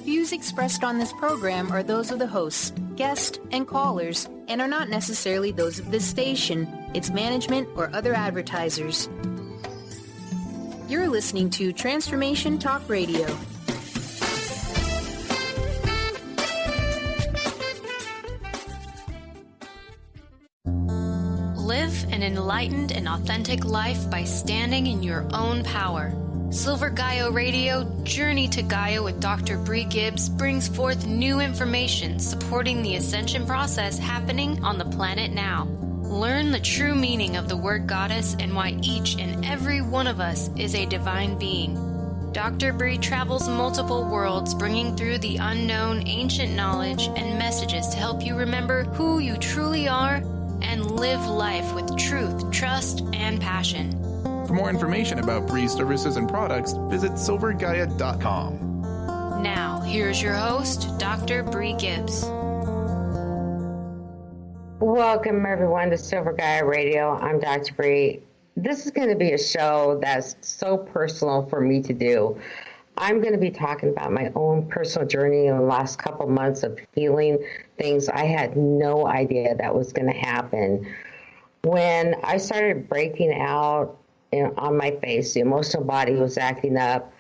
views expressed on this program are those of the hosts, guests, and callers, and are not necessarily those of this station, its management, or other advertisers. You're listening to Transformation Talk Radio. Live an enlightened and authentic life by standing in your own power. Silver Gaia Radio, Journey to Gaia with Dr. Brie Gibbs brings forth new information supporting the ascension process happening on the planet now. Learn the true meaning of the word goddess and why each and every one of us is a divine being. Dr. Brie travels multiple worlds, bringing through the unknown ancient knowledge and messages to help you remember who you truly are and live life with truth, trust, and passion. For more information about Brie's services and products, visit silvergaia.com. Now, here's your host, Dr. Brie Gibbs. Welcome, everyone, to Silver Gaia Radio. I'm Dr. Brie. This is going to be a show that's so personal for me to do. I'm going to be talking about my own personal journey in the last couple months of healing things I had no idea that was going to happen. When I started breaking out on my face, the emotional body was acting up.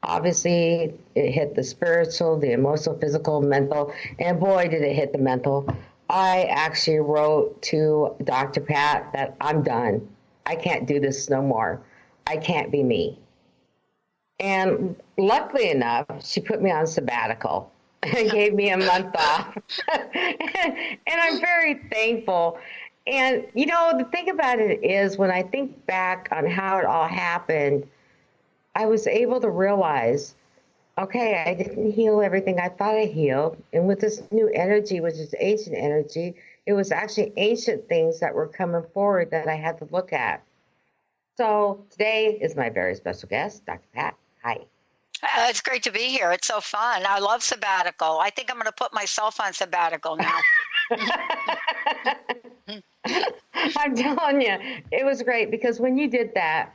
Obviously, it hit the spiritual, the emotional, physical, mental, and boy, did it hit the mental. I actually wrote to Dr.Pat that I'm done. I can't do this no more. I can't be me. And luckily enough, she put me on sabbatical and gave me a month off. And I'm very thankful. And, you know, the thing about it is when I think back on how it all happened, I was able to realize, okay, I didn't heal everything I thought I healed. And with this new energy, which is ancient energy, it was actually ancient things that were coming forward that I had to look at. So today is my very special guest, Dr. Pat. Hi. It's great to be here. It's so fun. I love sabbatical. I think I'm going to put myself on sabbatical now. I'm telling you, it was great because when you did that,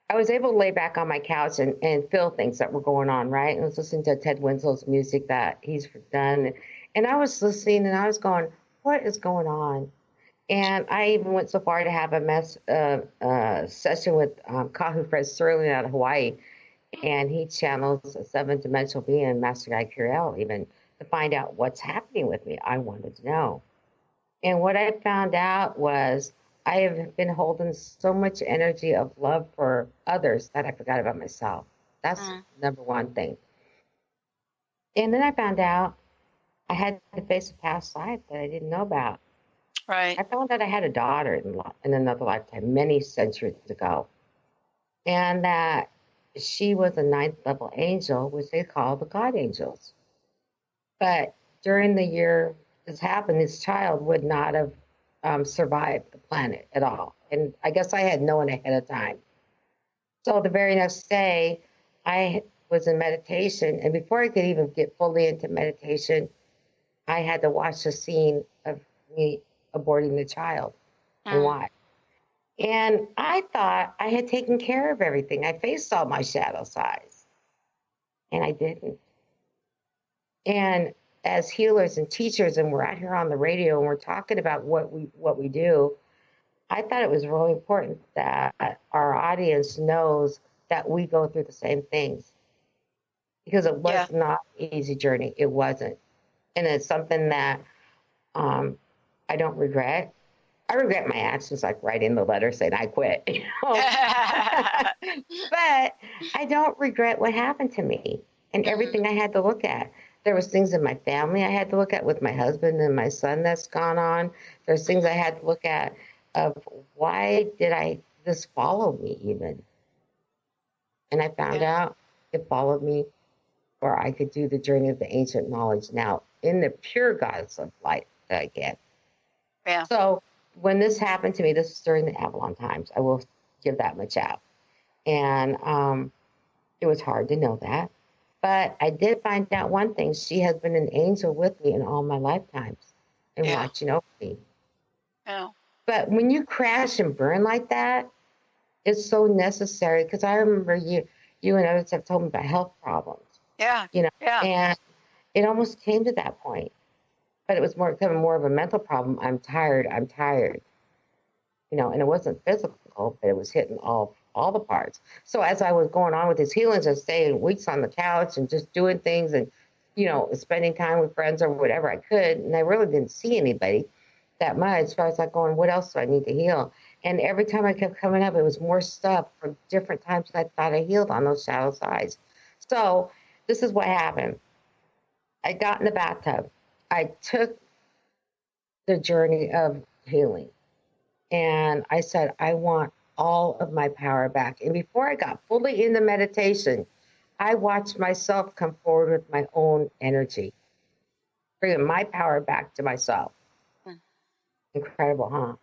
I was able to lay back on my couch and feel things that were going on, right? And I was listening to Ted Winslow's music that he's done. And I was listening and I was going, what is going on? And I even went so far to have a session with Kahu Fred Sterling out of Hawaii. And he channels a seven-dimensional being, Master Guy Curiel, even to find out what's happening with me. I wanted to know. And what I found out was I have been holding so much energy of love for others that I forgot about myself. That's number one thing. And then I found out I had to face a past life that I didn't know about. Right. I found out I had a daughter in another lifetime, many centuries ago. And that she was a ninth level angel, which they call the God angels. But during the year this happened, this child would not have survived the planet at all. And I guess I had known ahead of time. So the very next day, I was in meditation. And before I could even get fully into meditation, I had to watch the scene of me aborting the child and why. And I thought I had taken care of everything. I faced all my shadow sides, and I didn't. And as healers and teachers, and we're out here on the radio, and we're talking about what we do, I thought it was really important that our audience knows that we go through the same things, because it was not an easy journey. It wasn't, and it's something that I don't regret. I regret my actions, like writing the letter saying I quit. You know? But I don't regret what happened to me and everything I had to look at. There was things in my family I had to look at with my husband and my son that's gone on. There's things I had to look at of why did this follow me even? And I found out it followed me, or I could do the journey of the ancient knowledge now in the pure goddess of light that I get. Yeah. So when this happened to me, this was during the Avalon times. I will give that much out. And it was hard to know that. But I did find out one thing. She has been an angel with me in all my lifetimes and watching over me. Yeah. But when you crash and burn like that, it's so necessary. Because I remember you and others have told me about health problems. Yeah. You know, Yeah. and It almost came to that point, but it was becoming more of a mental problem. I'm tired. And it wasn't physical, but it was hitting all the parts. So as I was going on with these healings, I was staying weeks on the couch and just doing things and, spending time with friends or whatever I could. And I really didn't see anybody that much. So I was like going, what else do I need to heal? And every time I kept coming up, it was more stuff from different times that I thought I healed on those shadow sides. So this is what happened. I got in the bathtub. I took the journey of healing. And I said, I want all of my power back. And before I got fully into meditation, I watched myself come forward with my own energy, bringing my power back to myself. Incredible, huh?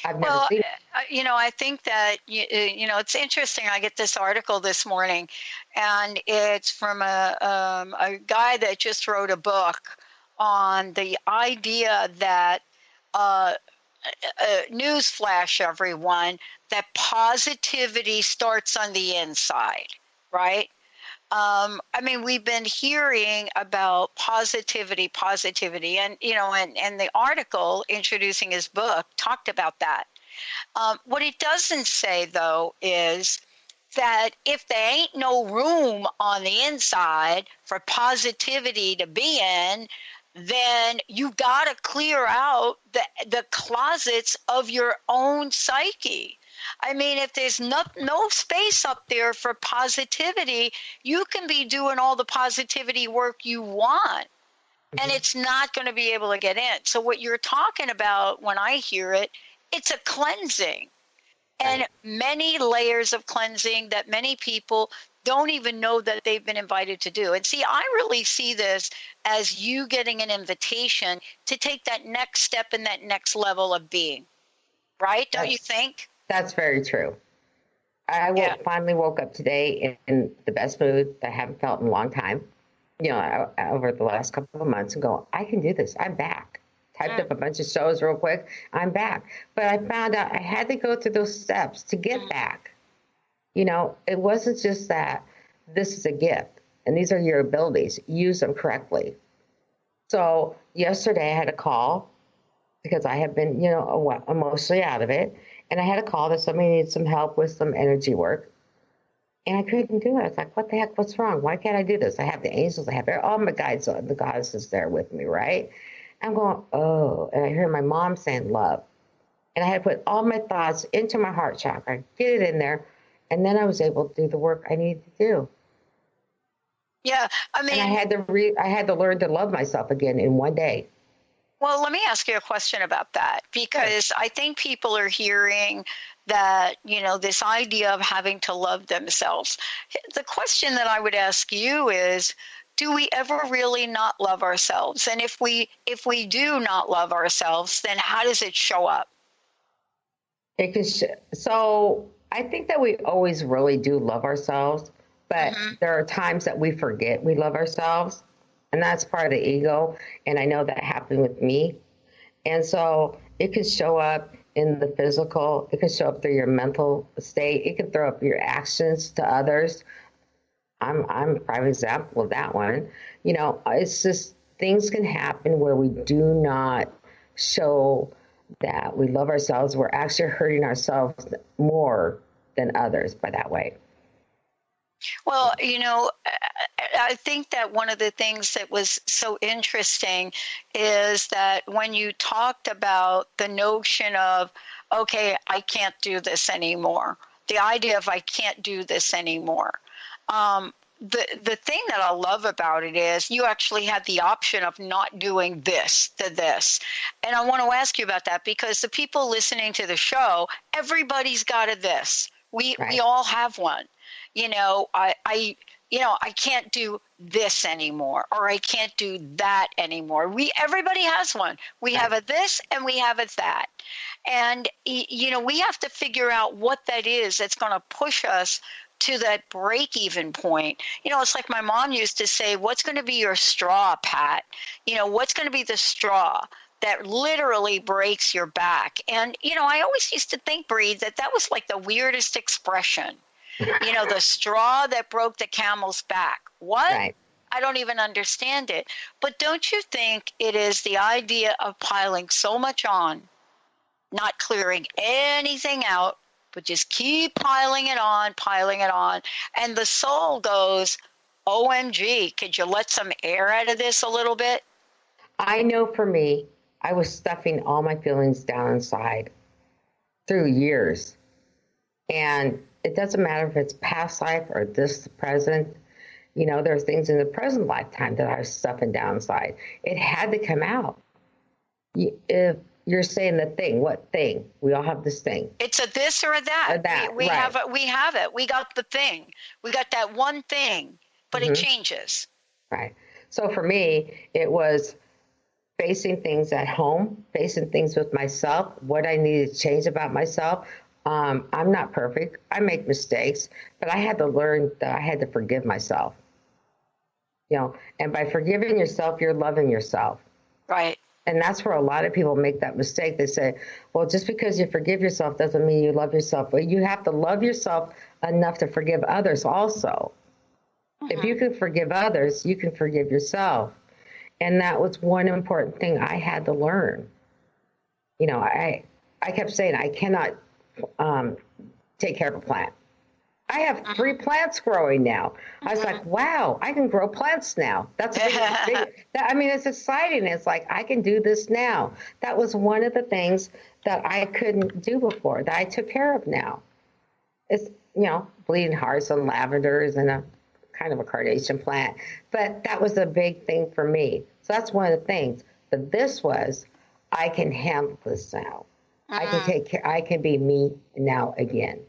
I've never seen it. I think that, it's interesting. I get this article this morning, and it's from a guy that just wrote a book on the idea that, newsflash, everyone, that positivity starts on the inside, right? We've been hearing about positivity, and, and the article introducing his book talked about that. What it doesn't say, though, is that if there ain't no room on the inside for positivity to be in, then you got to clear out the closets of your own psyche. If there's no space up there for positivity, you can be doing all the positivity work you want, and it's not going to be able to get in. So what you're talking about, when I hear it, it's a cleansing, and many layers of cleansing that many people don't even know that they've been invited to do. And see, I really see this as you getting an invitation to take that next step in that next level of being, right? Don't you think? That's very true. I finally woke up today in the best mood that I haven't felt in a long time, over the last couple of months, and go, I can do this. I'm back. Typed up a bunch of shows real quick. I'm back. But I found out I had to go through those steps to get back. It wasn't just that this is a gift and these are your abilities. Use them correctly. So yesterday I had a call because I have been, emotionally out of it. And I had a call that somebody needed some help with some energy work. And I couldn't do it. I was like, what the heck? What's wrong? Why can't I do this? I have the angels. I have all my guides, the goddesses there with me, right? I'm going, oh. And I hear my mom saying love. And I had to put all my thoughts into my heart chakra, get it in there. And then I was able to do the work I needed to do. Yeah, and I had to learn to love myself again in one day. Well, let me ask you a question about that, because I think people are hearing that, this idea of having to love themselves. The question that I would ask you is, do we ever really not love ourselves? And if we do not love ourselves, then how does it show up? So I think that we always really do love ourselves, but there are times that we forget we love ourselves. And that's part of the ego. And I know that happened with me. And so it can show up in the physical. It can show up through your mental state. It can throw up your actions to others. I'm a prime example of that one. It's just things can happen where we do not show that we love ourselves. We're actually hurting ourselves more than others by that way. Well, I think that one of the things that was so interesting is that when you talked about the notion of, okay, I can't do this anymore, the idea of I can't do this anymore. The thing that I love about it is you actually had the option of not doing this to this. And I want to ask you about that, because the people listening to the show, everybody's got a this. We all have one. I can't do this anymore, or I can't do that anymore. Everybody has one. We have a this and we have a that. And, we have to figure out what that is that's going to push us to that break-even point. It's like my mom used to say, what's going to be your straw, Pat? What's going to be the straw that literally breaks your back? And, I always used to think, Brie, that was like the weirdest expression. The straw that broke the camel's back. What? Right. I don't even understand it. But don't you think it is the idea of piling so much on, not clearing anything out, but just keep piling it on, and the soul goes, OMG, could you let some air out of this a little bit? I know for me, I was stuffing all my feelings down inside through years. And it doesn't matter if it's past life or this present. You know, there's things in the present lifetime that I was stuffing down inside. It had to come out. If you're saying the thing, what thing? We all have this thing. It's a this or a that. We right. have it. We got the thing. We got that one thing, but it changes. Right. So for me, it was facing things at home, facing things with myself, what I needed to change about myself. I'm not perfect. I make mistakes, but I had to learn that I had to forgive myself. You know, and by forgiving yourself, you're loving yourself. Right. And that's where a lot of people make that mistake. They say, well, just because you forgive yourself doesn't mean you love yourself. But you have to love yourself enough to forgive others also. If you can forgive others, you can forgive yourself. And that was one important thing I had to learn. You know, I kept saying I cannot take care of a plant. I have 3 plants growing now. I was like, wow, I can grow plants now. That's it's exciting. It's like, I can do this now. That was one of the things that I couldn't do before that I took care of now. It's, you know, bleeding hearts and lavenders and a kind of a carnation plant. But that was a big thing for me. So that's one of the things. But this was, I can handle this now. I can take care. I can be me now again.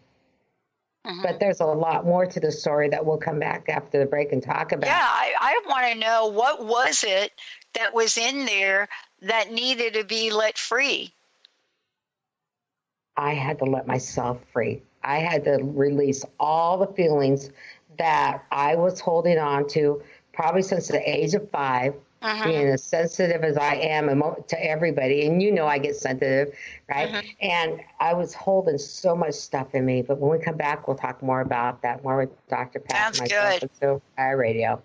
But there's a lot more to the story that we'll come back after the break and talk about. Yeah, I want to know, what was it that was in there that needed to be let free? I had to let myself free. I had to release all the feelings that I was holding on to probably since the age of 5. Being as sensitive as I am to everybody, and you know I get sensitive, right? And I was holding so much stuff in me. But when we come back, we'll talk more about that, more with Dr. Pat. Sounds good. On Silver Gaia Radio.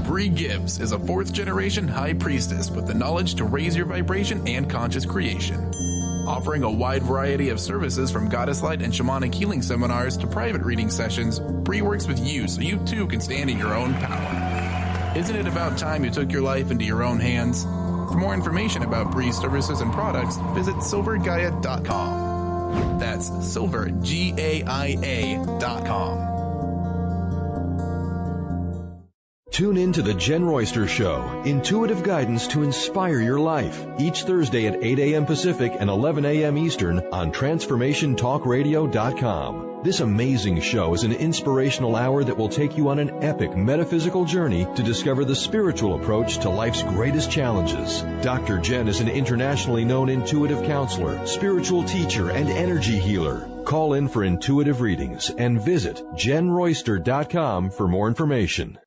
Brie Gibbs is a 4th-generation high priestess with the knowledge to raise your vibration and conscious creation. Offering a wide variety of services from goddess light and shamanic healing seminars to private reading sessions, Brie works with you so you too can stand in your own power. Isn't it about time you took your life into your own hands? For more information about Brie's services and products, visit silvergaia.com. That's silver, GAIA.com. Tune in to The Jen Royster Show, intuitive guidance to inspire your life, each Thursday at 8 a.m. Pacific and 11 a.m. Eastern on TransformationTalkRadio.com. This amazing show is an inspirational hour that will take you on an epic metaphysical journey to discover the spiritual approach to life's greatest challenges. Dr. Jen is an internationally known intuitive counselor, spiritual teacher, and energy healer. Call in for intuitive readings and visit JenRoyster.com for more information.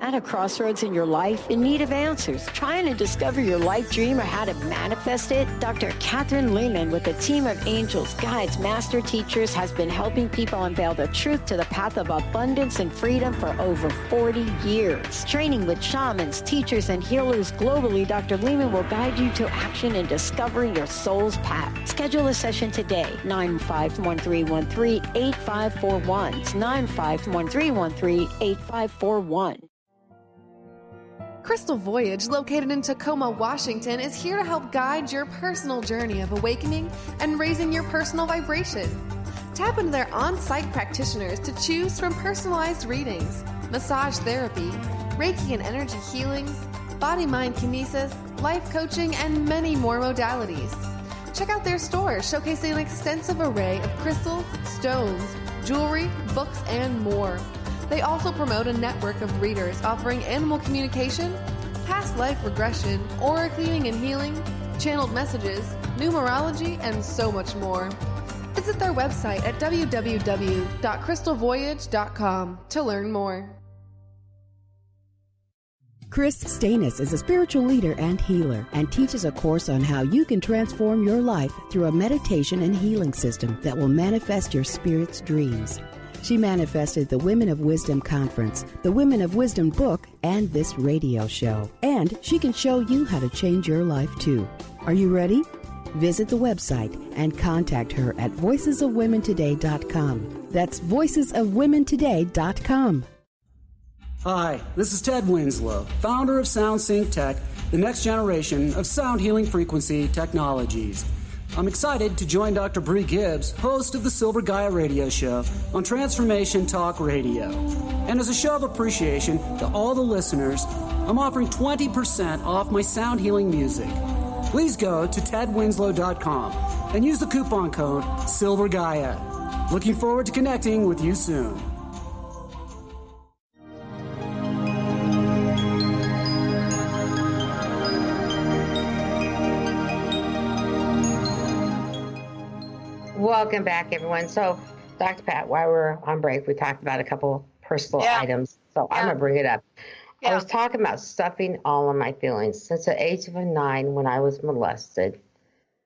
At a crossroads in your life, in need of answers, trying to discover your life dream or how to manifest it, Dr. Catherine Lehman with a team of angels, guides, master teachers has been helping people unveil the truth to the path of abundance and freedom for over 40 years. Training with shamans, teachers, and healers globally, Dr. Lehman will guide you to action in discovering your soul's path. Schedule a session today, 951-313-8541. It's 951-313-8541. Crystal Voyage, located in Tacoma, Washington, is here to help guide your personal journey of awakening and raising your personal vibration. Tap into their on-site practitioners to choose from personalized readings, massage therapy, Reiki and energy healings, body-mind kinesis, life coaching, and many more modalities. Check out their store, showcasing an extensive array of crystals, stones, jewelry, books, and more. They also promote a network of readers offering animal communication, past life regression, aura cleaning and healing, channeled messages, numerology, and so much more. Visit their website at www.crystalvoyage.com to learn more. Chris Stanis is a spiritual leader and healer and teaches a course on how you can transform your life through a meditation and healing system that will manifest your spirit's dreams. She manifested the Women of Wisdom Conference, the Women of Wisdom book, and this radio show. And she can show you how to change your life too. Are you ready? Visit the website and contact her at voicesofwomentoday.com. That's voicesofwomentoday.com. Hi, this is Ted Winslow, founder of SoundSync Tech, the next generation of sound healing frequency technologies. I'm excited to join Dr. Brie Gibbs, host of the Silver Gaia Radio Show on Transformation Talk Radio. And as a show of appreciation to all the listeners, I'm offering 20% off my sound healing music. Please go to tedwinslow.com and use the coupon code SilverGaia. Looking forward to connecting with you soon. Welcome back, everyone. So, Dr. Pat, while we're on break, we talked about a couple personal items. So I'm going to bring it up. I was talking about stuffing all of my feelings. Since the age of 9, when I was molested,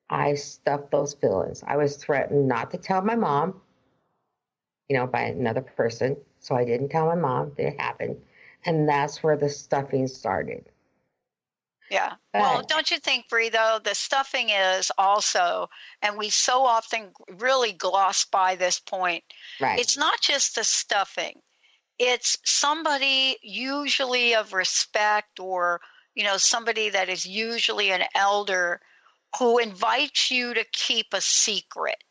I stuffed those feelings. I was threatened not to tell my mom, by another person. So I didn't tell my mom that it happened. And that's where the stuffing started. Yeah. Well, don't you think, Brie, though, the stuffing is also, and we so often really gloss by this point, right? It's not just the stuffing. It's somebody usually of respect or, somebody that is usually an elder who invites you to keep a secret.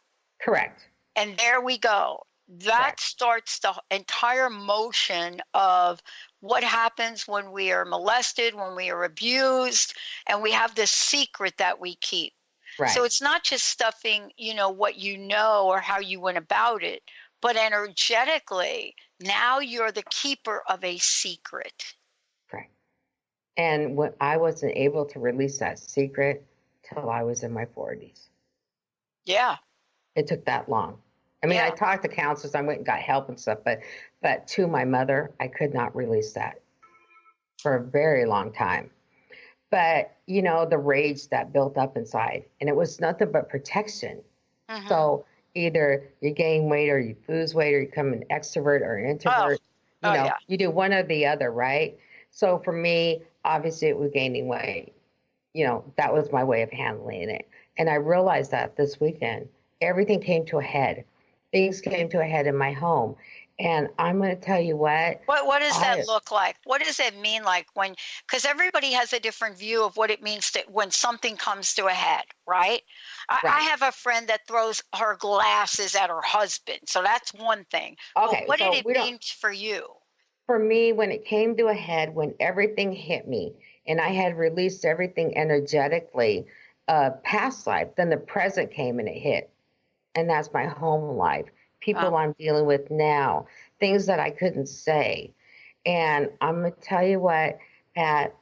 Correct. And there we go. That starts the entire motion of what happens when we are molested, when we are abused, and we have this secret that we keep. Right. So it's not just stuffing, what you know or how you went about it, but energetically, now you're the keeper of a secret. Right. And when I wasn't able to release that secret till I was in my 40s. Yeah. It took that long. I mean, I talked to counselors, I went and got help and stuff, but to my mother, I could not release that for a very long time. But, the rage that built up inside, and it was nothing but protection. Mm-hmm. So either you gain weight or you lose weight or you become an extrovert or an introvert. You do one or the other, right? So for me, obviously it was gaining weight. That was my way of handling it. And I realized that this weekend, everything came to a head. Things came to a head in my home. And I'm going to tell you what. What does that look like? What does it mean like because everybody has a different view of what it means when something comes to a head, right? I have a friend that throws her glasses at her husband. So that's one thing. Okay. But what did it mean for you? For me, when it came to a head, when everything hit me and I had released everything energetically, past life, then the present came and it hit. And that's my home life. People I'm dealing with now, things that I couldn't say. And I'm going to tell you what, Pat,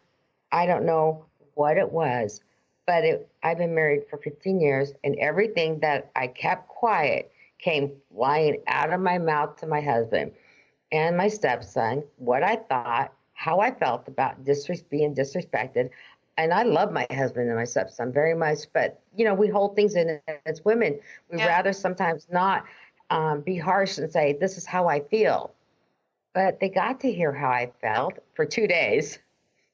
I don't know what it was, but I've been married for 15 years, and everything that I kept quiet came flying out of my mouth to my husband and my stepson, what I thought, how I felt about being disrespected. And I love my husband and my stepson very much, but, we hold things in as women. We'd rather sometimes not be harsh and say, this is how I feel. But they got to hear how I felt for 2 days.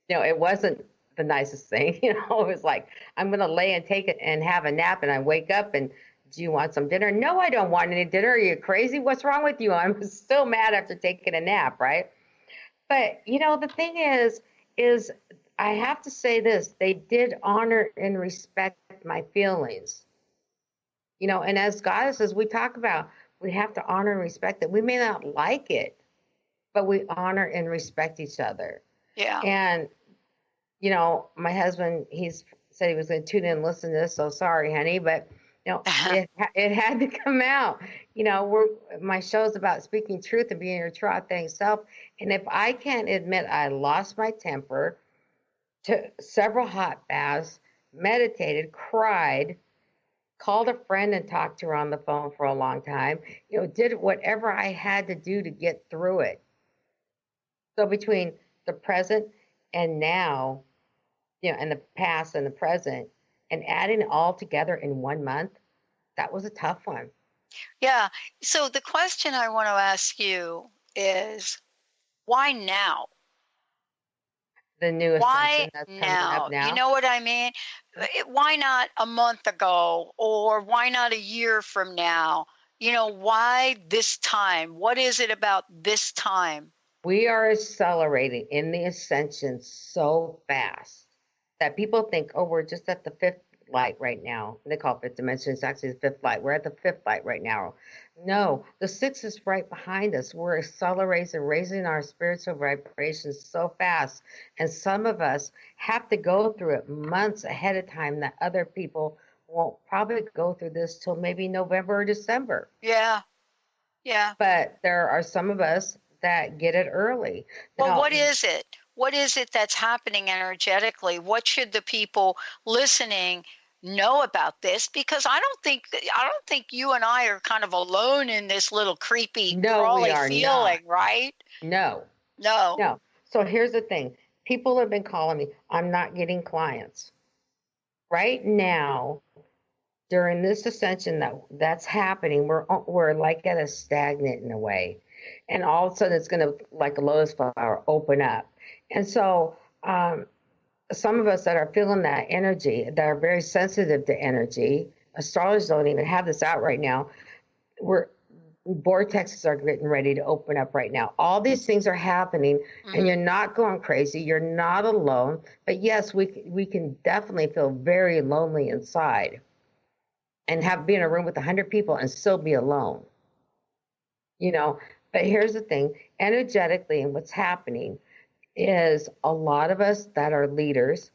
It wasn't the nicest thing. It was like, I'm going to lay and take it and have a nap, and I wake up and, do you want some dinner? No, I don't want any dinner. Are you crazy? What's wrong with you? I'm still mad after taking a nap, right? But, the thing is I have to say this, they did honor and respect my feelings. And as goddesses, we talk about, we have to honor and respect it. We may not like it, but we honor and respect each other. Yeah. And, my husband, said he was going to tune in and listen to this. So sorry, honey, but, it had to come out. My show's about speaking truth and being your true authentic self. And if I can't admit I lost my temper, took several hot baths, meditated, cried, called a friend and talked to her on the phone for a long time, did whatever I had to do to get through it. So between the present and now, and the past and the present, and adding it all together in 1 month, that was a tough one. Yeah. So the question I want to ask you is, why now? The new Why ascension that's coming now? up now. You know what I mean? Why not a month ago, or why not a year from now? Why this time? What is it about this time? We are accelerating in the ascension so fast that people think, oh, we're just at the fifth light right now. They call it fifth dimension. It's actually the fifth light. We're at the fifth light right now. No, the sixth is right behind us. We're accelerating, raising our spiritual vibrations so fast. And some of us have to go through it months ahead of time that other people won't probably go through this till maybe November or December. Yeah. Yeah. But there are some of us that get it early. Well, Now, what is it? What is it that's happening energetically? What should the people listening know about this? Because I don't think you and I are kind of alone in this little creepy, crawly feeling, right? No. So here's the thing. People have been calling me. I'm not getting clients. Right now, during this ascension that's happening, we're like at a stagnant in a way. And all of a sudden it's going to, like a lotus flower, open up. And so some of us that are feeling that energy, that are very sensitive to energy, astrologers don't even have this out right now. Vortexes are getting ready to open up right now. All these things are happening, and you're not going crazy. You're not alone. But yes, we can definitely feel very lonely inside and be in a room with 100 people and still be alone. But here's the thing, energetically, and what's happening is a lot of us that are leaders,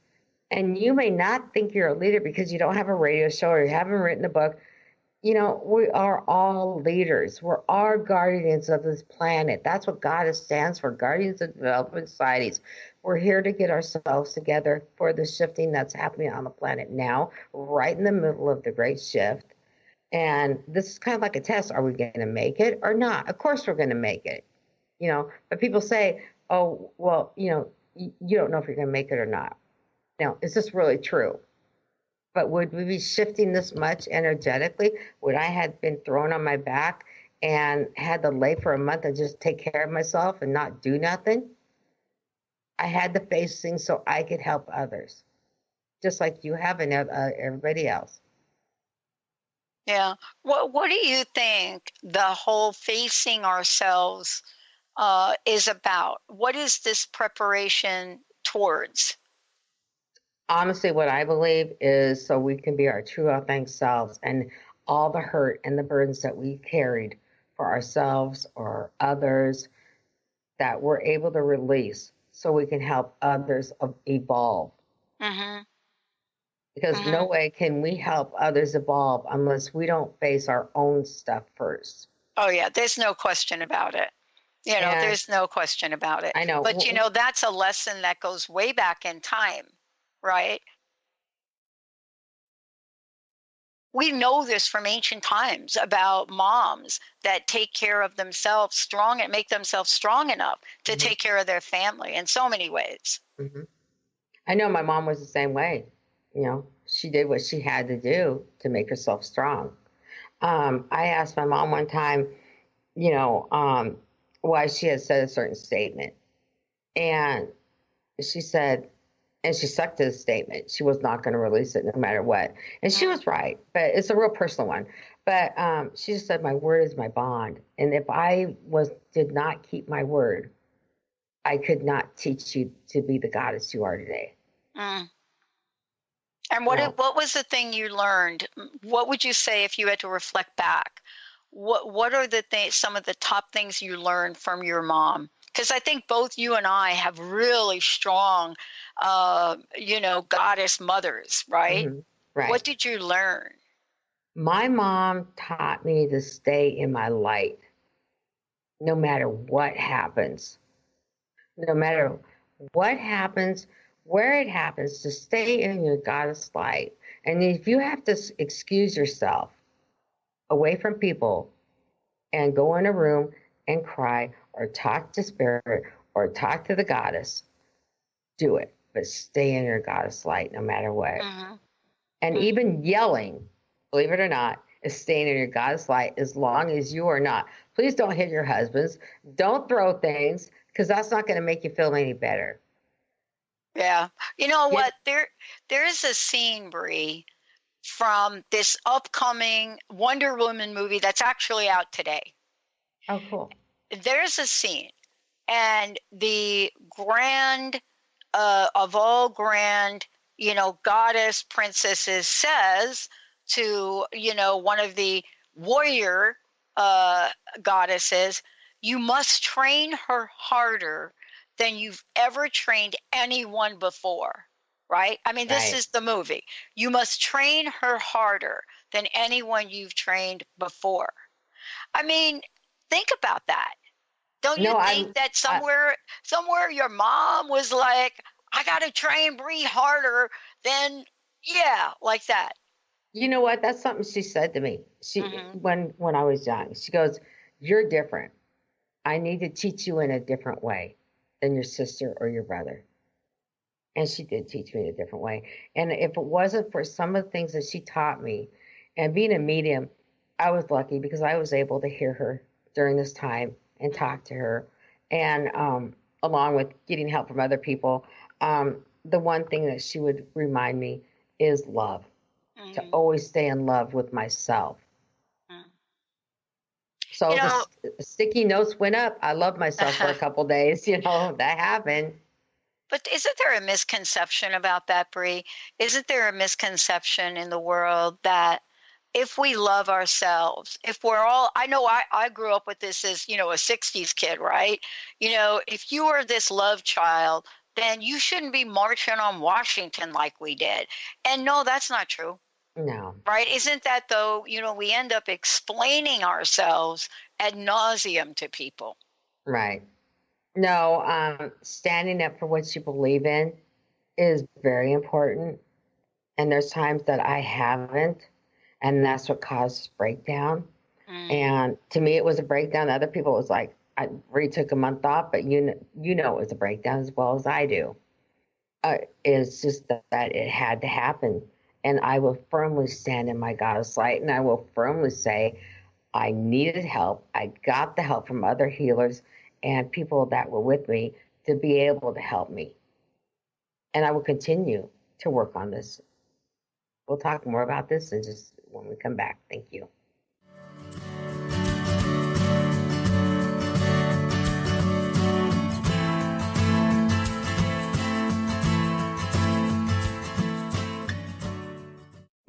and you may not think you're a leader because you don't have a radio show or you haven't written a book. We are all leaders. We're all guardians of this planet. That's what Goddess stands for, Guardians of Development Societies. We're here to get ourselves together for the shifting that's happening on the planet now, right in the middle of the great shift. And this is kind of like a test. Are we going to make it or not? Of course we're going to make it, but people say, oh, well, you don't know if you're going to make it or not. Now, is this really true? But would we be shifting this much energetically? Would I have been thrown on my back and had to lay for a month and just take care of myself and not do nothing? I had to face things so I could help others, just like you have and everybody else. Yeah. What do you think the whole facing ourselves is about? What is this preparation towards? Honestly, what I believe is so we can be our true, authentic selves, and all the hurt and the burdens that we carried for ourselves or others, that we're able to release so we can help others evolve. Mm-hmm. Because no way can we help others evolve unless we don't face our own stuff first. Oh, yeah. There's no question about it. There's no question about it. I know. But, that's a lesson that goes way back in time, right? We know this from ancient times about moms that take care of themselves strong and make themselves strong enough to take care of their family in so many ways. Mm-hmm. I know my mom was the same way. She did what she had to do to make herself strong. I asked my mom one time, why she had said a certain statement. And she said, and she stuck to the statement. She was not going to release it no matter what. And she was right, but it's a real personal one. But she just said, my word is my bond. And if I did not keep my word, I could not teach you to be the goddess you are today. Mm. And what was the thing you learned? What would you say if you had to reflect back? What are some of the top things you learned from your mom? Because I think both you and I have really strong, goddess mothers, right? Mm-hmm. Right. What did you learn? My mom taught me to stay in my light, no matter what happens. No matter what happens, where it happens, to stay in your goddess light. And if you have to excuse yourself away from people and go in a room and cry or talk to spirit or talk to the goddess, do it, but stay in your goddess light no matter what. Mm-hmm. And even yelling, believe it or not, is staying in your goddess light as long as you are not. Please don't hit your husbands. Don't throw things, because that's not going to make you feel any better. Yeah. You know what? There is a scene, Brie, from this upcoming Wonder Woman movie that's actually out today. Oh, cool. There's a scene, and the grand, of all grand, goddess princesses says to, one of the warrior goddesses, you must train her harder than you've ever trained anyone before, right? I mean, this is the movie. You must train her harder than anyone you've trained before. I mean, think about that. Don't you think that somewhere your mom was like, I got to train Brie harder than, like that. You know what? That's something she said to me. She when I was young, she goes, you're different. I need to teach you in a different way than your sister or your brother. And she did teach me in a different way. And if it wasn't for some of the things that she taught me, and being a medium, I was lucky because I was able to hear her during this time and talk to her. And along with getting help from other people, the one thing that she would remind me is love. To always stay in love with myself. So the sticky notes went up. I loved myself for a couple of days. That happened. But isn't there a misconception about that, Brie? Isn't there a misconception in the world that if we love ourselves, if we're all, I know I grew up with this as, a 60s kid, right? If you are this love child, then you shouldn't be marching on Washington like we did. And no, that's not true. No. Right? Isn't that, though, we end up explaining ourselves ad nauseum to people. Right. No, standing up for what you believe in is very important. And there's times that I haven't, and that's what caused breakdown. And to me, it was a breakdown. Other people, it was like, I really took a month off, but it was a breakdown as well as I do. It's just that it had to happen. And I will firmly stand in my goddess light, and I will firmly say, I needed help. I got the help from other healers and people that were with me to be able to help me. And I will continue to work on this. We'll talk more about this in just when we come back. Thank you.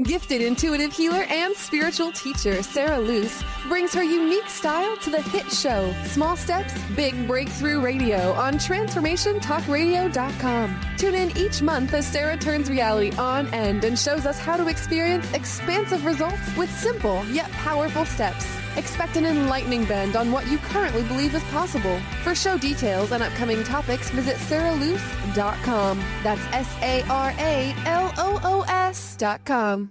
Gifted intuitive healer and spiritual teacher Sarah Luce brings her unique style to the hit show Small Steps, Big Breakthrough Radio on TransformationTalkRadio.com. Tune in each month as Sarah turns reality on end and shows us how to experience expansive results with simple yet powerful steps. Expect an enlightening bend on what you currently believe is possible. For show details and upcoming topics, visit SarahLuce.com. That's SarahLoos.com.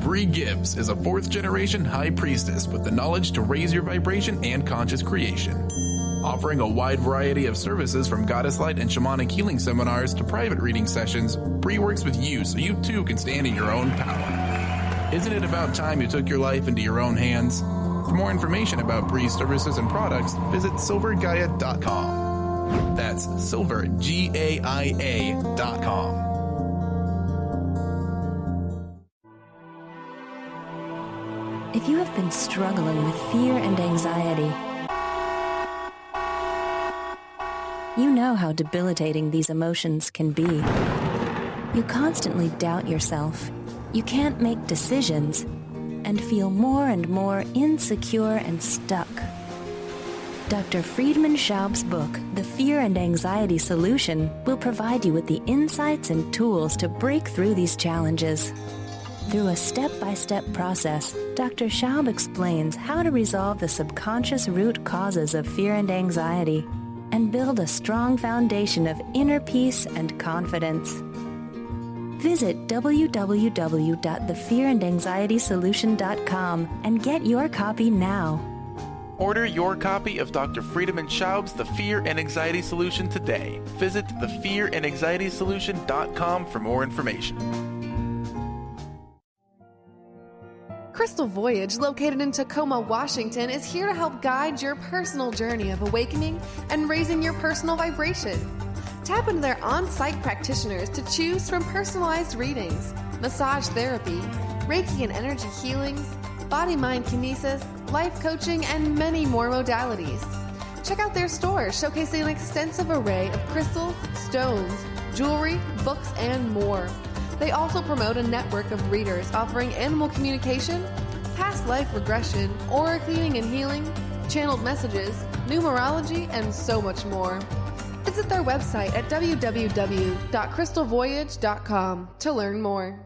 Brie Gibbs is a fourth-generation high priestess with the knowledge to raise your vibration and conscious creation. Offering a wide variety of services from Goddess Light and Shamanic Healing Seminars to private reading sessions, Brie works with you so you too can stand in your own power. Isn't it about time you took your life into your own hands? For more information about Brie's services and products, visit silvergaia.com. That's silvergaia.com. If you have been struggling with fear and anxiety, you know how debilitating these emotions can be. You constantly doubt yourself. You can't make decisions and feel more and more insecure and stuck. Dr. Friedman Schaub's book, The Fear and Anxiety Solution, will provide you with the insights and tools to break through these challenges. Through a step-by-step process, Dr. Schaub explains how to resolve the subconscious root causes of fear and anxiety and build a strong foundation of inner peace and confidence. Visit www.thefearandanxietysolution.com and get your copy now. Order your copy of Dr. Friedemann Schaub's The Fear and Anxiety Solution today. Visit thefearandanxietysolution.com for more information. Crystal Voyage, located in Tacoma, Washington, is here to help guide your personal journey of awakening and raising your personal vibration. Tap into their on-site practitioners to choose from personalized readings, massage therapy, Reiki and energy healings, body-mind kinesis, life coaching, and many more modalities. Check out their store showcasing an extensive array of crystals, stones, jewelry, books, and more. They also promote a network of readers offering animal communication, past life regression, aura cleaning and healing, channeled messages, numerology, and so much more. Visit their website at www.crystalvoyage.com to learn more.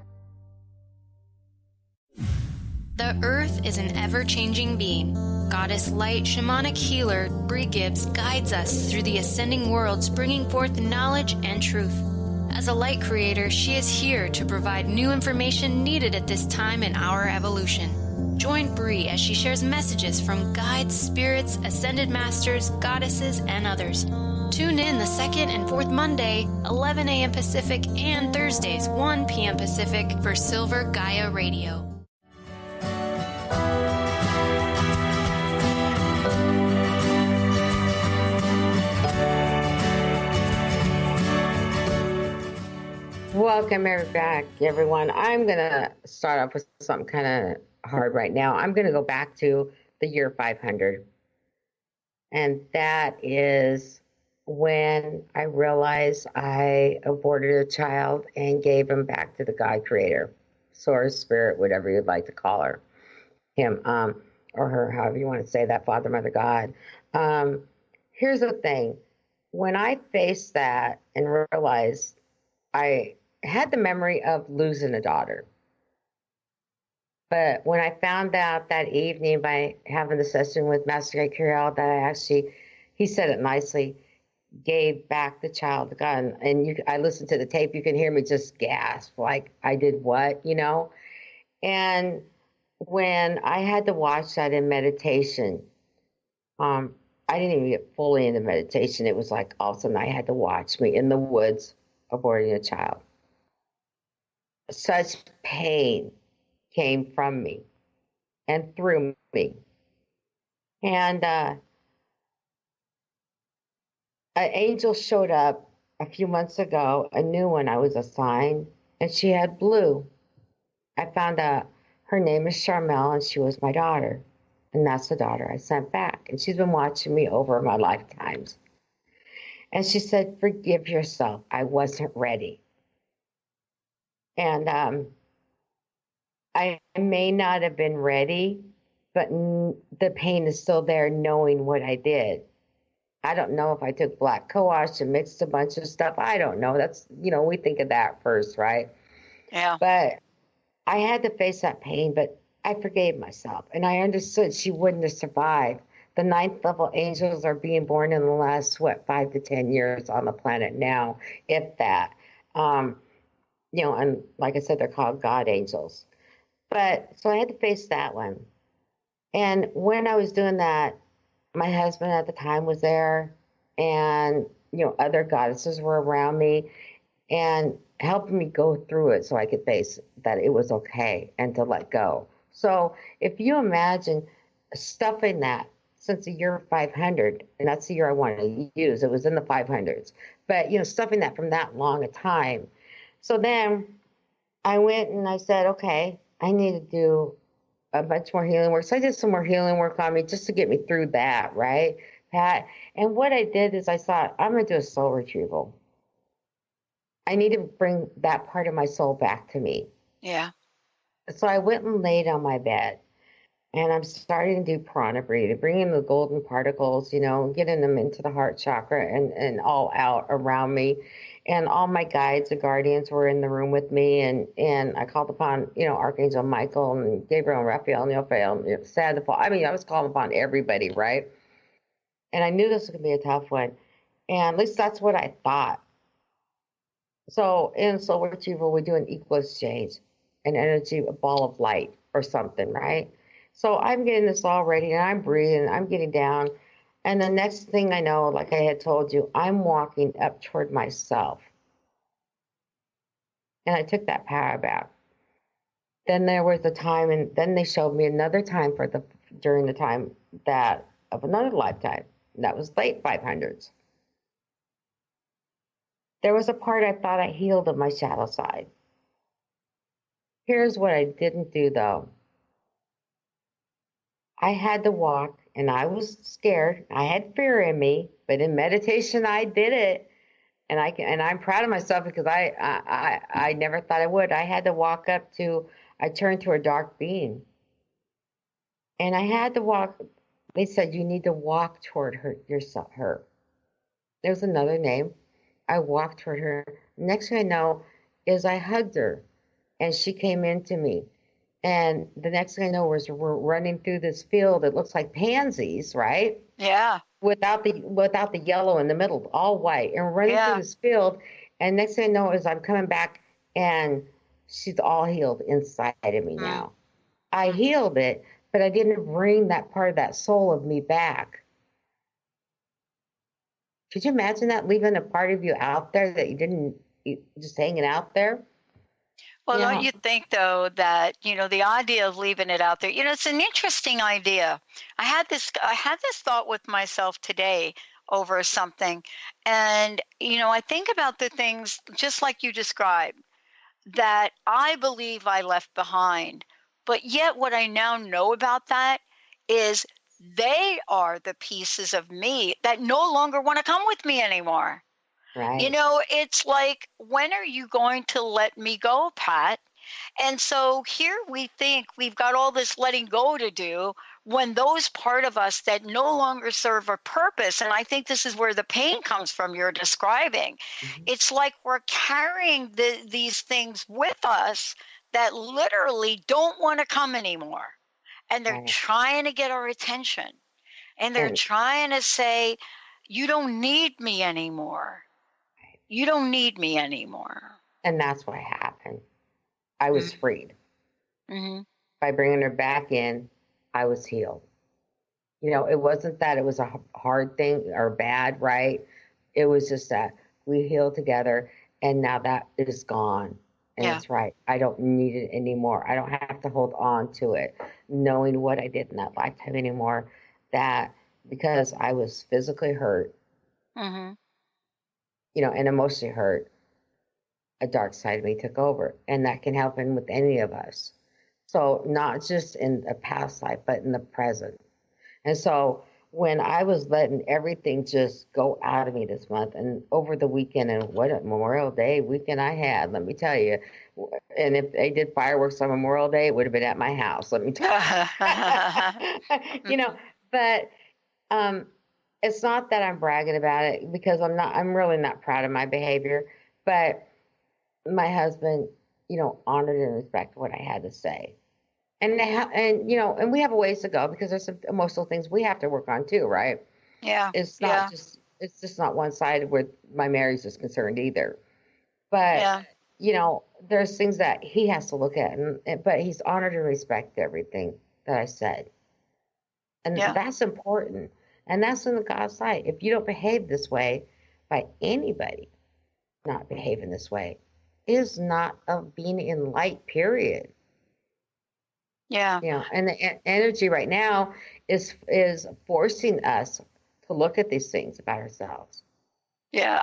The Earth is an ever-changing being. Goddess Light Shamanic Healer Brie Gibbs guides us through the ascending worlds, bringing forth knowledge and truth. As a light creator, she is here to provide new information needed at this time in our evolution. Join Brie as she shares messages from guides, spirits, ascended masters, goddesses, and others. Tune in the second and fourth Monday, 11 a.m. Pacific, and Thursdays, 1 p.m. Pacific for Silver Gaia Radio. Welcome back, everyone. I'm going to start off with something kind of hard right now. I'm going to go back to the year 500. And that is when I realized I aborted a child and gave him back to the God creator, source, spirit, whatever you'd like to call her, him, or her, however you want to say that, Father, Mother, God. Here's the thing. When I faced that and realized I had the memory of losing a daughter. But when I found out that evening by having the session with Master Guy Curiel that I actually, he said it nicely, gave back the child to God. And I listened to the tape, you can hear me just gasp, like, I did what, you know? And when I had to watch that in meditation, I didn't even get fully into meditation. It was like all of a sudden I had to watch me in the woods aborting a child. Such pain came from me and through me. And an angel showed up a few months ago, a new one I was assigned, and she had blue. I found out her name is Charmel, and she was my daughter. And that's the daughter I sent back. And she's been watching me over my lifetimes. And she said, forgive yourself. I wasn't ready. And I may not have been ready, but the pain is still there knowing what I did. I don't know if I took black co-wash and mixed a bunch of stuff. I don't know. That's, we think of that first, right? Yeah. But I had to face that pain, but I forgave myself. And I understood she wouldn't have survived. The 9th level angels are being born in the last, 5 to 10 years on the planet now, if that. And like I said, they're called God angels. But so I had to face that one. And when I was doing that, my husband at the time was there, and, other goddesses were around me and helping me go through it so I could face that it was okay and to let go. So if you imagine stuffing that since the year 500, and that's the year I wanted to use. It was in the 500s. But, stuffing that from that long a time. So then I went and I said, okay, I need to do a bunch more healing work. So I did some more healing work on me just to get me through that, right, Pat? And what I did is I thought, I'm going to do a soul retrieval. I need to bring that part of my soul back to me. Yeah. So I went and laid on my bed. And I'm starting to do prana breathing, bringing the golden particles, getting them into the heart chakra and all out around me. And all my guides and guardians were in the room with me. And I called upon, Archangel Michael and Gabriel and Raphael and Raphael and Sadafal. I was calling upon everybody, right? And I knew this was going to be a tough one. And at least that's what I thought. So in soul retrieval, we do an equal exchange, an energy, a ball of light or something, right? So I'm getting this all ready, and I'm breathing, I'm getting down. And the next thing I know, like I had told you, I'm walking up toward myself. And I took that power back. Then there was a time, and then they showed me another time during the time that of another lifetime. That was late 500s. There was a part I thought I healed of my shadow side. Here's what I didn't do, though. I had to walk, and I was scared. I had fear in me, but in meditation, I did it. And I'm proud of myself because I never thought I would. I had to walk up to, I turned to a dark being. And I had to walk, they said, you need to walk toward her. There's another name. I walked toward her. Next thing I know is I hugged her, and she came into me. And the next thing I know is we're running through this field. It looks like pansies, right? Yeah. Without the yellow in the middle, all white. And we're running through this field. And next thing I know is I'm coming back, and she's all healed inside of me now. I healed it, but I didn't bring that part of that soul of me back. Could you imagine that, leaving a part of you out there that you just hanging out there? Well, don't you think, though, that, the idea of leaving it out there, it's an interesting idea. I had this thought with myself today over something. And, I think about the things just like you described that I believe I left behind. But yet what I now know about that is they are the pieces of me that no longer want to come with me anymore. Right. It's like, when are you going to let me go, Pat? And so here we think we've got all this letting go to do when those part of us that no longer serve a purpose, and I think this is where the pain comes from you're describing. Mm-hmm. It's like we're carrying these things with us that literally don't want to come anymore. And they're trying to get our attention. And they're trying to say, you don't need me anymore. You don't need me anymore. And that's what happened. I was freed. Mm-hmm. By bringing her back in, I was healed. It wasn't that it was a hard thing or bad, right? It was just that we healed together, and now that is gone. And that's right. I don't need it anymore. I don't have to hold on to it, knowing what I did in that lifetime anymore. That because I was physically hurt, and emotionally hurt, a dark side of me took over. And that can happen with any of us. So not just in a past life, but in the present. And so when I was letting everything just go out of me this month, and over the weekend, and what a Memorial Day weekend I had, let me tell you. And if they did fireworks on Memorial Day, it would have been at my house, let me tell you. But it's not that I'm bragging about it, because I'm really not proud of my behavior. But my husband, honored and respected what I had to say. And we have a ways to go, because there's some emotional things we have to work on too, right? Yeah. It's just not one side where my marriage is concerned either. But, there's things that he has to look at, but he's honored and respected everything that I said. And that's important. And that's in the God's light. If you don't behave this way, by anybody not behaving this way, is not of being in light, period. Yeah. And the energy right now is forcing us to look at these things about ourselves. Yeah,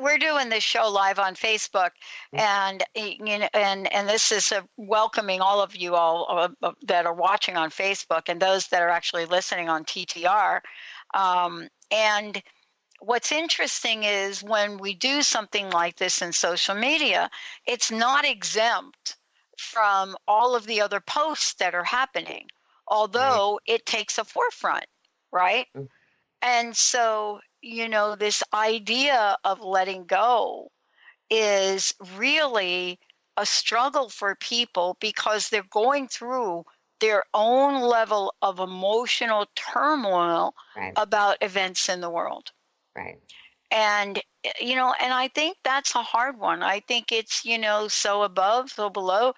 we're doing this show live on Facebook, and and this is welcoming all of you all that are watching on Facebook, and those that are actually listening on TTR. And what's interesting is when we do something like this in social media, it's not exempt from all of the other posts that are happening, although it takes a forefront, right? Mm-hmm. And so, this idea of letting go is really a struggle for people, because they're going through their own level of emotional turmoil about events in the world. Right. And, and I think that's a hard one. I think it's, so above, so below,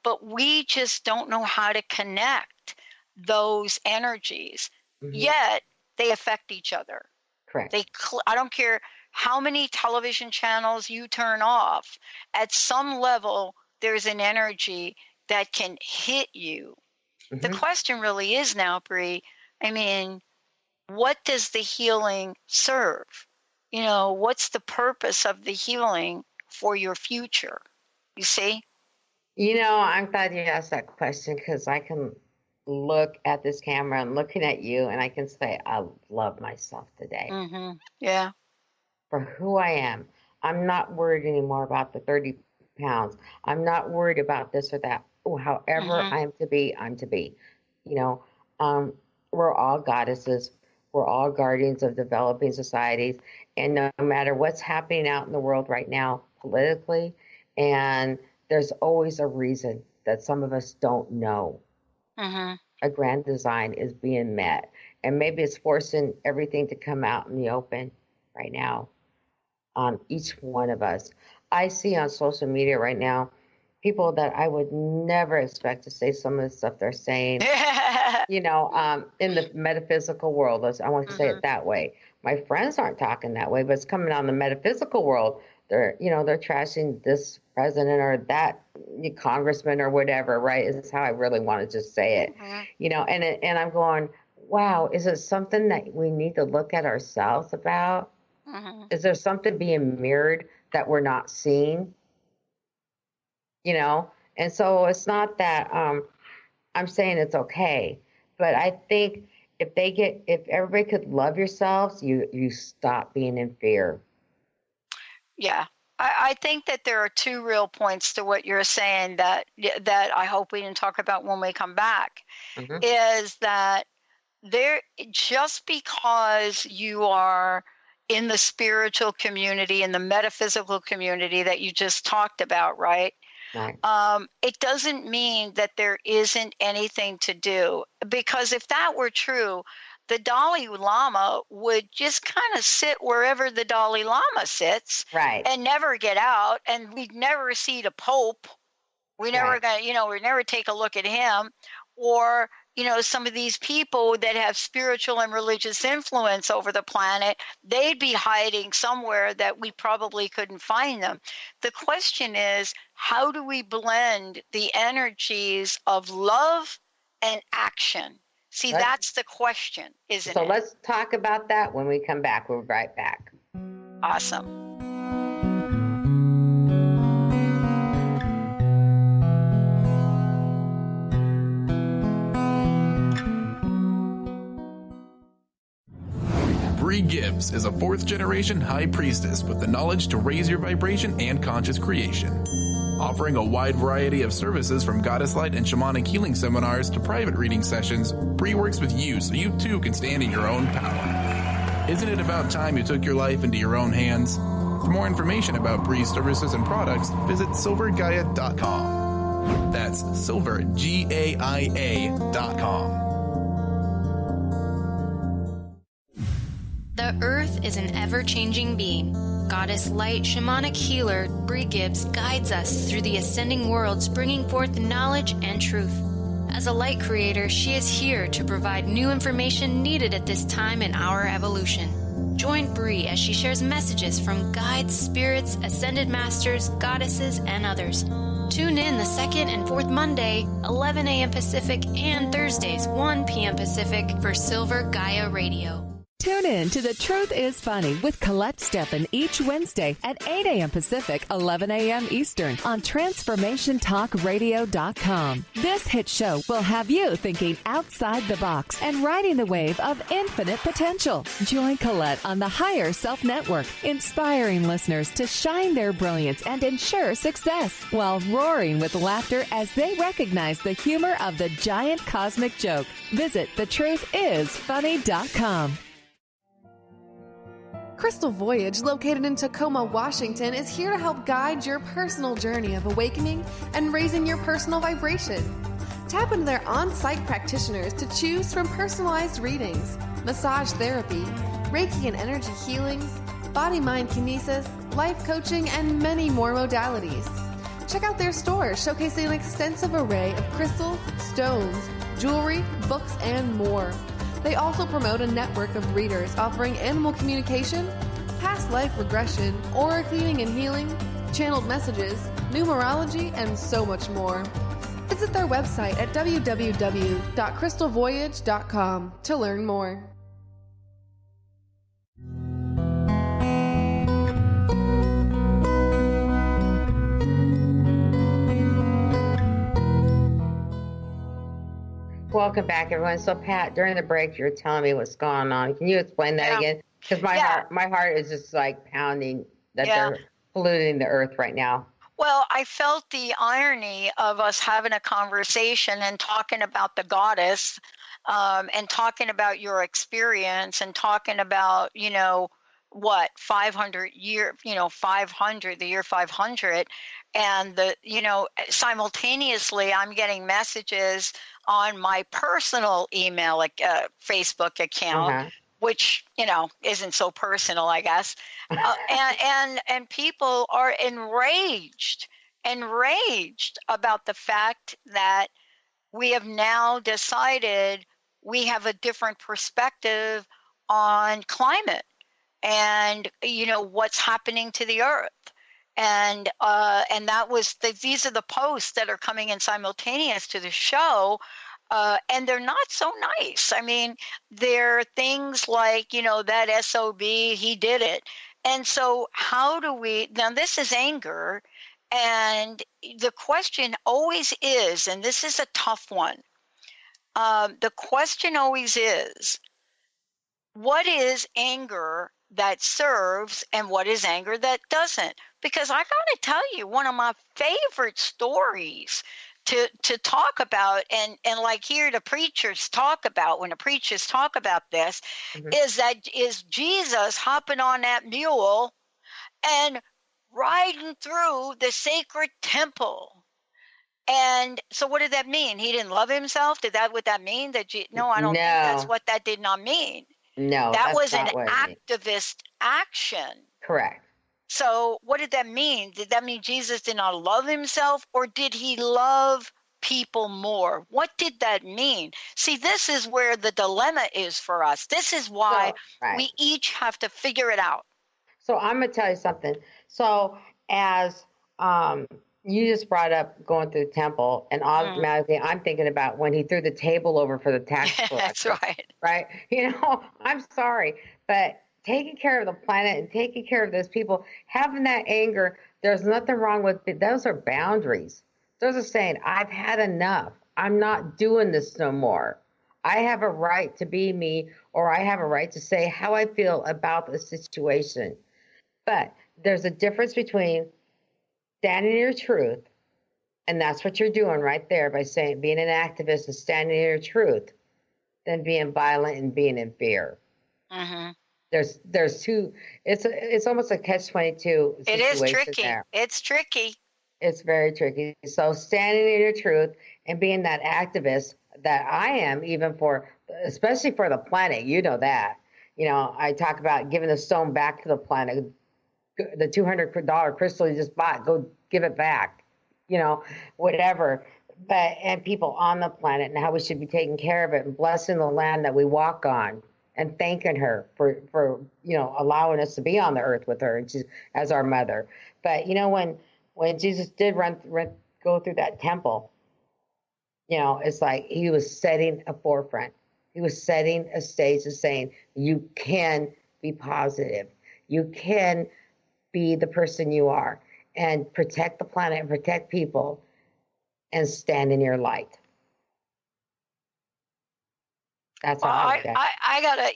but we just don't know how to connect those energies, Mm-hmm. yet they affect each other. Correct. I don't care how many television channels you turn off, at some level, there's an energy that can hit you. Mm-hmm. The question really is now, Brie, I mean, what does the healing serve? You know, what's the purpose of the healing for your future? You see? You know, I'm glad you asked that question, because I can look at this camera and looking at you, and I can say, I love myself today. Mm-hmm. Yeah. For who I am. I'm not worried anymore about the 30 pounds. I'm not worried about this or that. However Mm-hmm. I'm to be, I'm to be. You know, we're all goddesses. We're all guardians of developing societies. And no matter what's happening out in the world right now, politically, and there's always a reason that some of us don't know. Mm-hmm. A grand design is being met. And maybe it's forcing everything to come out in the open right now on each one of us. I see on social media right now people that I would never expect to say some of the stuff they're saying, you know, in the metaphysical world. I want to say it that way. My friends aren't talking that way, but it's coming out in the metaphysical world. They're trashing this president or that congressman or whatever, right? Is how I really want to just say it, you know, and I'm going, wow, is it something that we need to look at ourselves about? Is there something being mirrored that we're not seeing? You know, and so it's not that I'm saying it's okay, but I think if everybody could love yourselves, you stop being in fear. Yeah. I think that there are two real points to what you're saying that I hope we can talk about when we come back, is that just because you are in the spiritual community, in the metaphysical community that you just talked about, right? Right. It doesn't mean that there isn't anything to do, because if that were true, the Dalai Lama would just kind of sit wherever the Dalai Lama sits, right, and never get out, and we'd never see the Pope. We never got, we never take a look at him, or some of these people that have spiritual and religious influence over the planet, they'd be hiding somewhere that we probably couldn't find them. The question is, how do we blend the energies of love and action? See, that's the question, isn't it? So let's talk about that when we come back. We'll be right back. Awesome. Brie Gibbs is a fourth-generation high priestess with the knowledge to raise your vibration and conscious creation. Offering a wide variety of services from Goddess Light and Shamanic Healing Seminars to private reading sessions, Brie works with you so you too can stand in your own power. Isn't it about time you took your life into your own hands? For more information about Brie's services and products, visit silvergaia.com. That's silvergaia.com. The Earth is an ever-changing being. Goddess Light Shamanic Healer Brie Gibbs guides us through the ascending worlds, bringing forth knowledge and truth. As a light creator, she is here to provide new information needed at this time in our evolution. Join Brie as she shares messages from guides, spirits, ascended masters, goddesses, and others. Tune in the second and fourth Monday, 11 a.m. Pacific, and Thursdays, 1 p.m. Pacific for Silver Gaia Radio. Tune in to The Truth is Funny with Colette Steffen each Wednesday at 8 a.m. Pacific, 11 a.m. Eastern on TransformationTalkRadio.com. This hit show will have you thinking outside the box and riding the wave of infinite potential. Join Colette on the Higher Self Network, inspiring listeners to shine their brilliance and ensure success while roaring with laughter as they recognize the humor of the giant cosmic joke. Visit TheTruthIsFunny.com. Crystal Voyage, located in Tacoma, Washington, is here to help guide your personal journey of awakening and raising your personal vibration. Tap into their on-site practitioners to choose from personalized readings, massage therapy, Reiki and energy healings, body-mind kinesis, life coaching, and many more modalities. Check out their store showcasing an extensive array of crystals, stones, jewelry, books, and more. They also promote a network of readers offering animal communication, past life regression, aura cleaning and healing, channeled messages, numerology, and so much more. Visit their website at www.crystalvoyage.com to learn more. Welcome back, everyone. So, Pat, during the break, you were telling me what's going on. Can you explain that again? Because my heart is just like pounding that they're polluting the earth right now. Well, I felt the irony of us having a conversation and talking about the goddess, and talking about your experience and talking about, 500 year, 500, the year 500. And simultaneously, I'm getting messages on my personal email, Facebook account, which, isn't so personal, I guess. And people are enraged about the fact that we have now decided we have a different perspective on climate and, what's happening to the earth. And that was these are the posts that are coming in simultaneous to the show, and they're not so nice. I mean, they're things like, that SOB, he did it. And so how do we, now this is anger, and the question always is, and this is a tough one, the question always is, what is anger that serves and what is anger that doesn't? Because I got to tell you, one of my favorite stories to talk about and like hear the preachers talk about, when the preachers talk about this, is Jesus hopping on that mule and riding through the sacred temple. And so what did that mean? He didn't love himself? What that mean? No, I don't think that's what that did not mean. No, that was an activist action. Correct. So what did that mean? Did that mean Jesus did not love himself, or did he love people more? What did that mean? See, this is where the dilemma is for us. This is why we each have to figure it out. So I'm going to tell you something. So as you just brought up going through the temple, and automatically I'm thinking about when he threw the table over for the tax collector. That's right. Right? I'm sorry, but taking care of the planet and taking care of those people, having that anger, there's nothing wrong with it. Those are boundaries. Those are saying, I've had enough. I'm not doing this no more. I have a right to be me, or I have a right to say how I feel about the situation. But there's a difference between standing in your truth, and that's what you're doing right there by saying, being an activist and standing in your truth, than being violent and being in fear. Mm-hmm. There's two. It's almost a catch-22 situation. It is tricky. There. It's tricky. It's very tricky. So standing in your truth and being that activist that I am, especially for the planet, that. I talk about giving the stone back to the planet. The $200 crystal you just bought, go give it back. Whatever. And people on the planet, and how we should be taking care of it and blessing the land that we walk on. And thanking her for allowing us to be on the earth with her as our mother. But when Jesus did go through that temple, it's like he was setting a forefront. He was setting a stage of saying, you can be positive. You can be the person you are and protect the planet and protect people and stand in your light. That's all I gotta,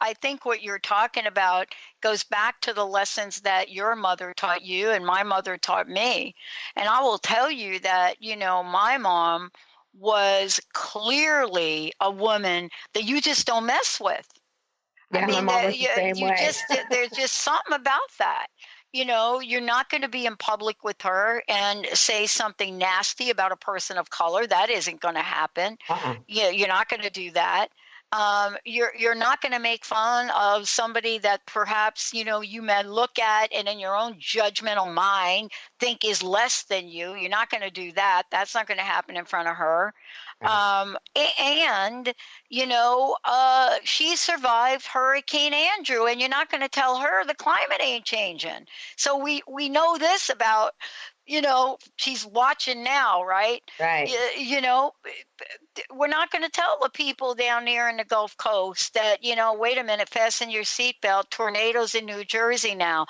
I think what you're talking about goes back to the lessons that your mother taught you and my mother taught me. And I will tell you that, my mom was clearly a woman that you just don't mess with. Yeah, my mom was the same way. There's just something about that. You're not going to be in public with her and say something nasty about a person of color. That isn't going to happen. You're not going to do that. You're not going to make fun of somebody that perhaps, you may look at and in your own judgmental mind think is less than you. You're not going to do that. That's not going to happen in front of her. And she survived Hurricane Andrew, and you're not going to tell her the climate ain't changing. So we know this about, she's watching now, right? Right. We're not going to tell the people down there in the Gulf Coast that, wait a minute, fasten your seatbelt, tornadoes in New Jersey now.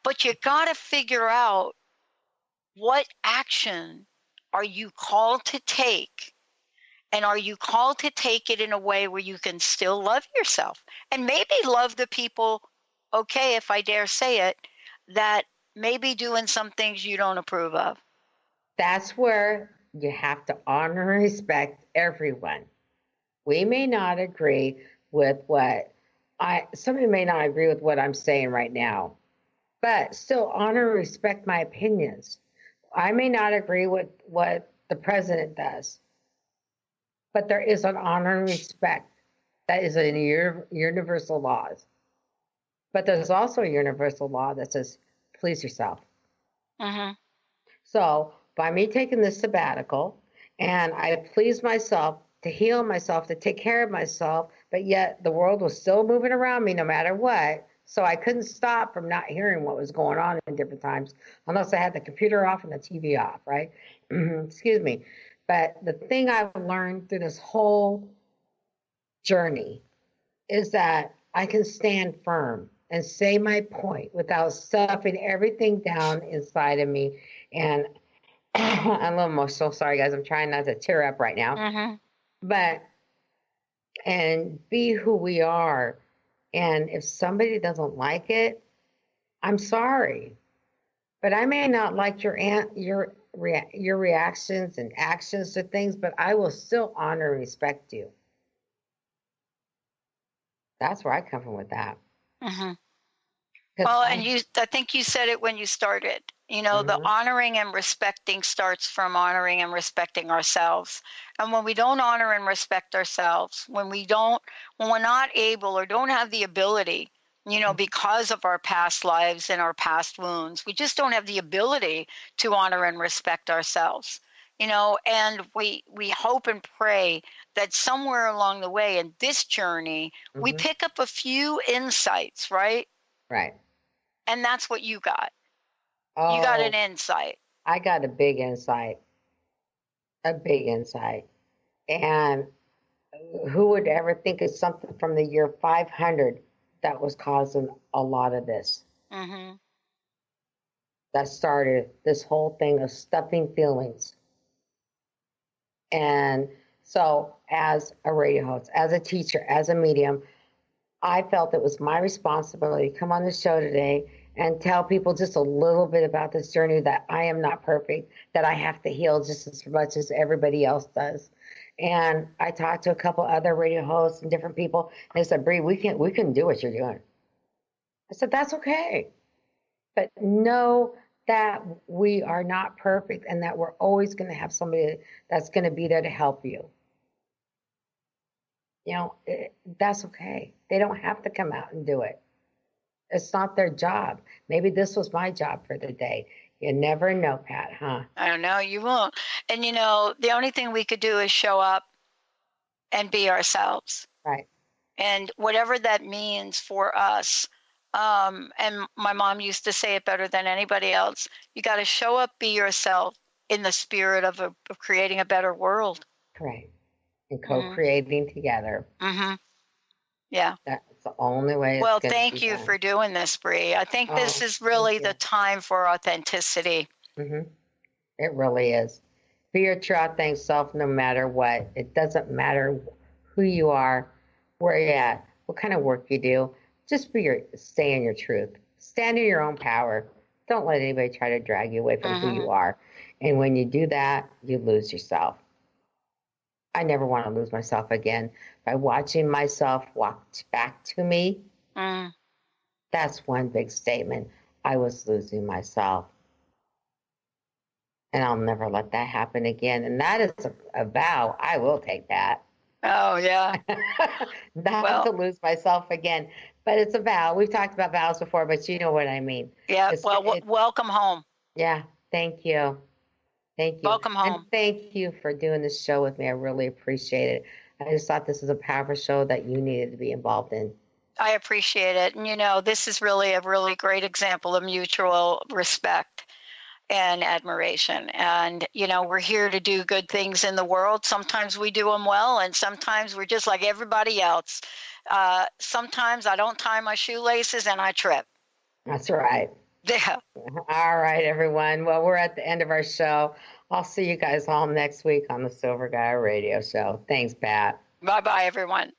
But you got to figure out, what action are you called to take? And are you called to take it in a way where you can still love yourself and maybe love the people, okay, if I dare say it, that may be doing some things you don't approve of? That's where you have to honor and respect everyone. We may not agree with somebody may not agree with what I'm saying right now, but still honor and respect my opinions. I may not agree with what the president does, but there is an honor and respect that is in universal laws. But there's also a universal law that says, please yourself. Mm-hmm. So by me taking this sabbatical, and I pleased myself to heal myself, to take care of myself, but yet the world was still moving around me no matter what. So I couldn't stop from not hearing what was going on in different times, unless I had the computer off and the TV off, right? Excuse me. But the thing I've learned through this whole journey is that I can stand firm and say my point without stuffing everything down inside of me. And I'm a little emotional. Sorry, guys. I'm trying not to tear up right now. Mm-hmm. And be who we are. And if somebody doesn't like it, I'm sorry. But I may not like your reactions and actions to things, but I will still honor and respect you. That's where I come from with that. Mm-hmm. Well, and I think you said it when you started. The honoring and respecting starts from honoring and respecting ourselves. And when we don't honor and respect ourselves, when we're not able or don't have the ability, because of our past lives and our past wounds, we just don't have the ability to honor and respect ourselves. And we hope and pray that somewhere along the way in this journey, we pick up a few insights, right? Right. And that's what you got. Oh, you got an insight. I got a big insight. And who would ever think of something from the year 500 that was causing a lot of this? Mm-hmm. That started this whole thing of stuffing feelings. And so as a radio host, as a teacher, as a medium, I felt it was my responsibility to come on the show today and tell people just a little bit about this journey, that I am not perfect, that I have to heal just as much as everybody else does. And I talked to a couple other radio hosts and different people, and they said, Brie, we can do what you're doing. I said, that's okay. But know that we are not perfect and that we're always going to have somebody that's going to be there to help you. That's okay. They don't have to come out and do it. It's not their job. Maybe this was my job for the day. You never know, Pat, huh? I don't know. You won't. And, the only thing we could do is show up and be ourselves. Right. And whatever that means for us. And my mom used to say it better than anybody else. You got to show up, be yourself in the spirit of creating a better world. Right. And co-creating together. Mm-hmm. Yeah. That's the only way. Well, thank you for doing this, Brie. I think this is really the time for authenticity. Mm-hmm. It really is. Be your true authentic self no matter what. It doesn't matter who you are, where you're at, what kind of work you do. Just stay in your truth. Stand in your own power. Don't let anybody try to drag you away from who you are. And when you do that, you lose yourself. I never want to lose myself again. By watching myself walk back to me, that's one big statement. I was losing myself. And I'll never let that happen again. And that is a vow. I will take that. Oh, yeah. Not to lose myself again. But it's a vow. We've talked about vows before, but you know what I mean. Yeah. Welcome home. Yeah. Thank you. Thank you. Welcome home. And thank you for doing this show with me. I really appreciate it. I just thought this was a powerful show that you needed to be involved in. I appreciate it. And, this is really a really great example of mutual respect and admiration. And, we're here to do good things in the world. Sometimes we do them well, and sometimes we're just like everybody else. Sometimes I don't tie my shoelaces and I trip. That's right. Yeah. All right, everyone. Well, we're at the end of our show. I'll see you guys all next week on the Silver Gaia Radio Show. Thanks, Pat. Bye-bye, everyone.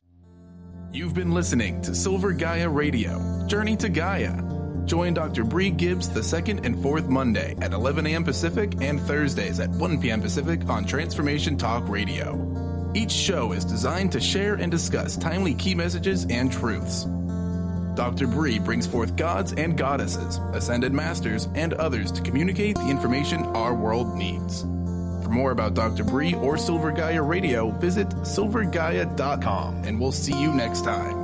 You've been listening to Silver Gaia Radio, Journey to Gaia. Join Dr. Brie Gibbs the second and fourth Monday at 11 a.m. Pacific and Thursdays at 1 p.m. Pacific on Transformation Talk Radio. Each show is designed to share and discuss timely key messages and truths. Dr. Brie brings forth gods and goddesses, ascended masters, and others to communicate the information our world needs. For more about Dr. Brie or Silver Gaia Radio, visit silvergaia.com, and we'll see you next time.